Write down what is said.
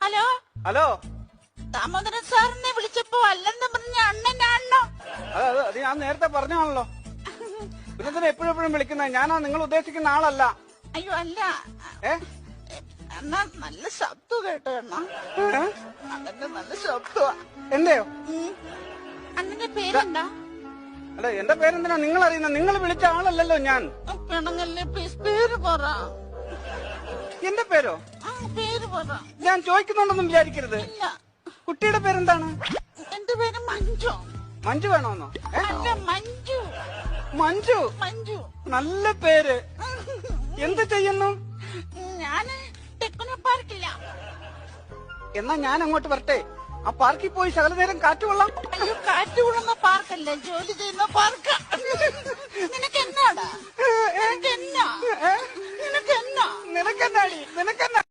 Hello hello Damodaran സാറിനെ വിളിച്ചപ്പോ അല്ലെന്ന് പറഞ്ഞ അണ്ണനാണോ? അത് ഞാൻ നേരത്തെ പറഞ്ഞാണല്ലോ. പിന്നെ എപ്പോഴും വിളിക്കുന്നത് ഞാനാ നിങ്ങൾ ഉദ്ദേശിക്കുന്ന ആളല്ല. അയ്യോ അല്ല, എന്നാ നല്ല ശബ്ദം കേട്ടോ അണ്ണ. അണ്ണന്റെ നല്ല ശബ്ദമാ. എന്റെയോ? അണ്ണന്റെ പേരെന്താ? അല്ല എന്റെ പേരെന്തിനാ നിങ്ങൾ അറിയുന്ന? നിങ്ങൾ വിളിച്ച ആളല്ലല്ലോ ഞാൻ. പിണങ്ങല്ലേ പ്ലീസ്, പേര് പറ. എന്റെ പേരോ? പേര് പറ. ഞാൻ ചോദിക്കുന്നുണ്ടെന്നും വിചാരിക്കരുത്. കുട്ടിയുടെ പേരെന്താണ്? എന്റെ പേര് മഞ്ജു. മഞ്ജു വേണോന്നോ? അല്ല മഞ്ജു. മഞ്ജു? മഞ്ജു നല്ല പേര്. എന്ത് ചെയ്യുന്നു? ഞാന് ടെക്നോ പാർക്കില്ല. എന്നാ ഞാൻ അങ്ങോട്ട് വരട്ടെ? ആ പാർക്കിൽ പോയി ശകല നേരം കാറ്റ് കൊള്ളാം. അയ്യോ, കാറ്റ് കൊള്ളുന്ന പാർക്കല്ലേ, ജോലി ചെയ്യുന്ന പാർക്ക്. നിനക്ക് എന്നാടാ? നിനക്കെന്നാ? നിനക്കെന്നാടി? നിനക്കെന്നാ?